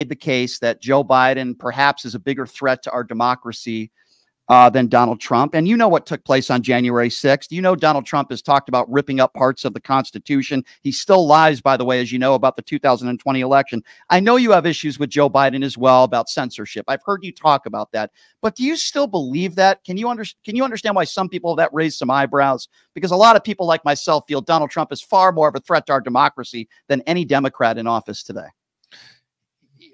the case that Joe Biden perhaps is a bigger threat to our democracy than Donald Trump. And you know what took place on January 6th. You know Donald Trump has talked about ripping up parts of the Constitution. He still lies, by the way, as you know, about the 2020 election. I know you have issues with Joe Biden as well about censorship. I've heard you talk about that. But do you still believe that? Can you understand why some people that raise some eyebrows? Because a lot of people like myself feel Donald Trump is far more of a threat to our democracy than any Democrat in office today.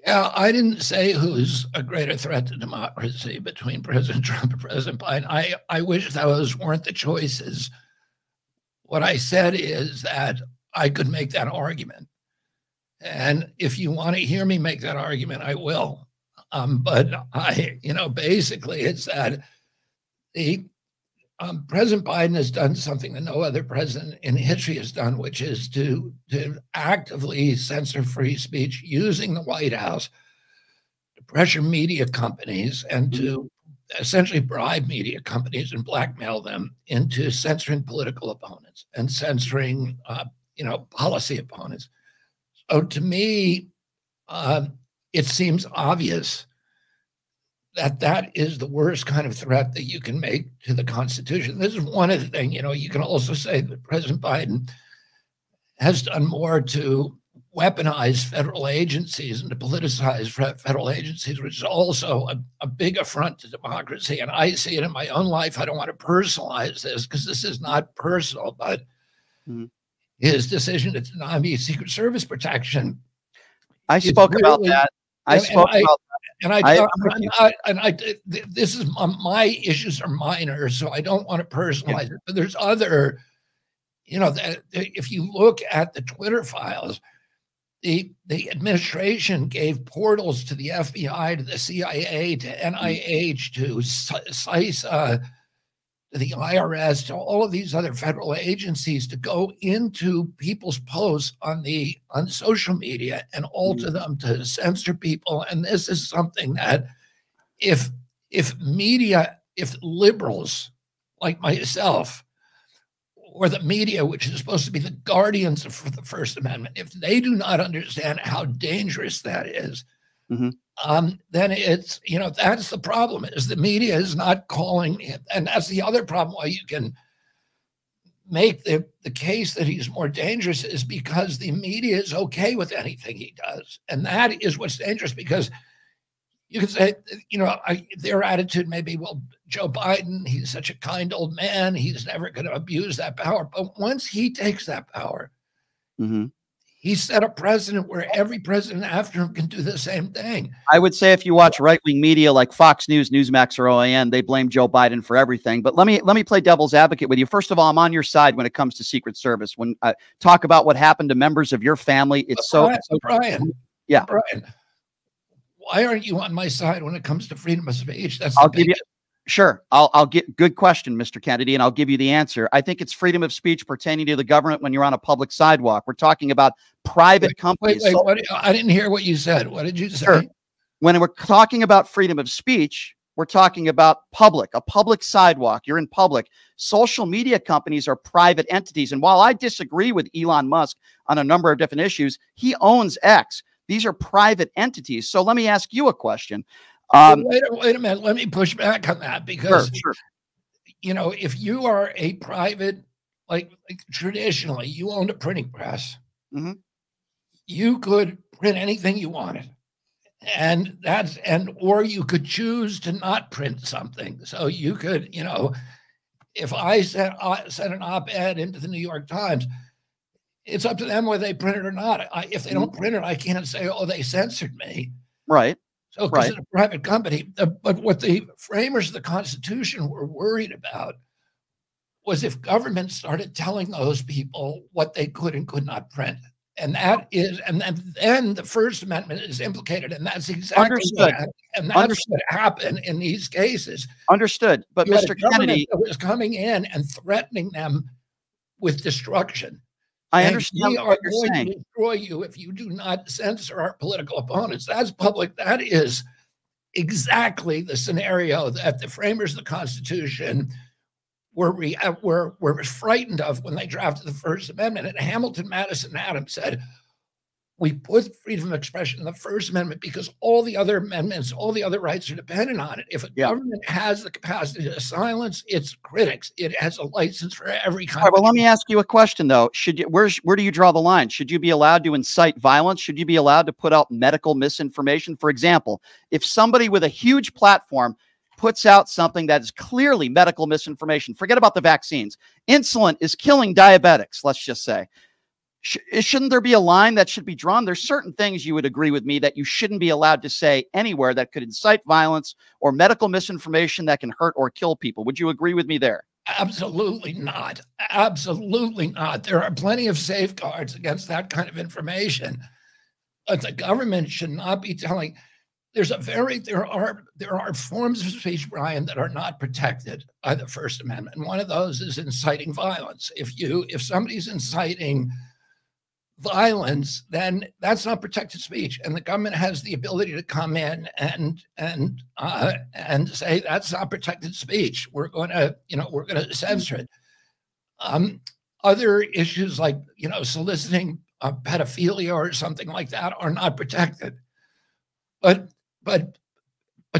Yeah, I didn't say who's a greater threat to democracy between President Trump and President Biden. I wish those weren't the choices. What I said is that I could make that argument. And if you want to hear me make that argument, I will. But basically it's that President Biden has done something that no other president in history has done, which is to actively censor free speech using the White House to pressure media companies and to essentially bribe media companies and blackmail them into censoring political opponents and censoring, policy opponents. So to me, it seems obvious that is the worst kind of threat that you can make to the Constitution. This is one of the things, you can also say that President Biden has done more to weaponize federal agencies and to politicize federal agencies, which is also a big affront to democracy. And I see it in my own life. I don't want to personalize this because this is not personal, but his decision to deny me Secret Service protection. I spoke about that. This is my issues are minor, so I don't want to personalize it. But there's other, if you look at the Twitter files, the administration gave portals to the FBI, to the CIA, to NIH, to CISA, to the IRS, to all of these other federal agencies to go into people's posts on social media and alter them to censor people. And this is something that if liberals like myself or the media, which is supposed to be the guardians of the First Amendment, if they do not understand how dangerous that is, then it's, that's the problem, is the media is not calling it. And that's the other problem why you can make the case that he's more dangerous is because the media is okay with anything he does. And that is what's dangerous, because you can say, their attitude may be, well, Joe Biden, he's such a kind old man. He's never going to abuse that power. But once he takes that power, he set a precedent where every president after him can do the same thing. I would say if you watch right-wing media like Fox News, Newsmax, or OAN, they blame Joe Biden for everything. But let me play devil's advocate with you. First of all, I'm on your side when it comes to Secret Service. When I talk about what happened to members of your family, it's Brian, yeah. Brian, why aren't you on my side when it comes to freedom of speech? Sure. I'll get good question, Mr. Kennedy, and I'll give you the answer. I think it's freedom of speech pertaining to the government when you're on a public sidewalk. We're talking about private companies. Wait, I didn't hear what you said. What did you say? Sure. When we're talking about freedom of speech, we're talking about a public sidewalk. You're in public. Social media companies are private entities. And while I disagree with Elon Musk on a number of different issues, he owns X. These are private entities. So let me ask you a question. Wait a minute. Let me push back on that, because, sure. If you are a private, like traditionally, you owned a printing press, you could print anything you wanted. Or you could choose to not print something. So you could, if I sent an op-ed into the New York Times, it's up to them whether they print it or not. If they don't print it, I can't say, oh, they censored me. Right. So, because it's a private company. But what the framers of the Constitution were worried about was if government started telling those people what they could and could not print. And then the First Amendment is implicated. And that's exactly what happened in these cases. Understood. But Mr. Kennedy was coming in and threatening them with destruction. I understand we are going to destroy you if you do not censor our political opponents. That's public. That is exactly the scenario that the framers of the Constitution were frightened of when they drafted the First Amendment. And Hamilton, Madison, and Adams said, We put freedom of expression in the First Amendment because all the other amendments, all the other rights are dependent on it. If a government has the capacity to silence its critics, it has a license for every kind All right, of. well, let me ask you a question, though. Should you, where do you draw the line? Should you be allowed to incite violence? Should you be allowed to put out medical misinformation? For example, if somebody with a huge platform puts out something that is clearly medical misinformation, forget about the vaccines. Insulin is killing diabetics, let's just say. Shouldn't there be a line that should be drawn? There's certain things you would agree with me that you shouldn't be allowed to say anywhere that could incite violence or medical misinformation that can hurt or kill people. Would you agree with me there? Absolutely not. Absolutely not. There are plenty of safeguards against that kind of information. But the government should not be telling. There are forms of speech, Brian, that are not protected by the First Amendment. And one of those is inciting violence. If somebody's inciting violence, then that's not protected speech, and the government has the ability to come in and say that's not protected speech. We're going to censor it. Other issues like soliciting pedophilia or something like that are not protected. But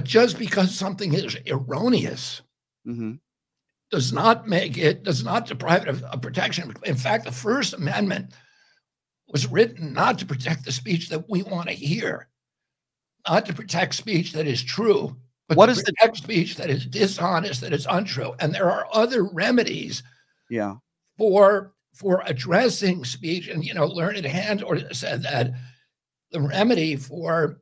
just because something is erroneous does not deprive it of protection. In fact, the First Amendment was written not to protect the speech that we want to hear, not to protect speech that is true, but to protect speech that is dishonest, that is untrue. And there are other remedies for addressing speech. And, Learned Hand said that the remedy for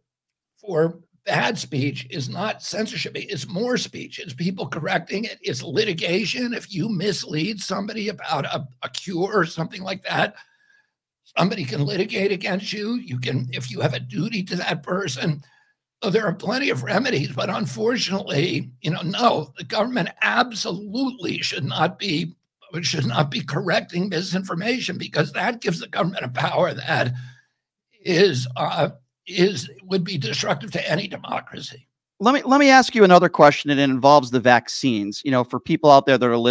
bad speech is not censorship, it's more speech. It's people correcting it. It's litigation. If you mislead somebody about a cure or something like that, somebody can litigate against you. You can, if you have a duty to that person. So there are plenty of remedies, but unfortunately, no, the government absolutely should not be correcting misinformation, because that gives the government a power that would be destructive to any democracy. Let me ask you another question, and it involves the vaccines. For people out there that are listening.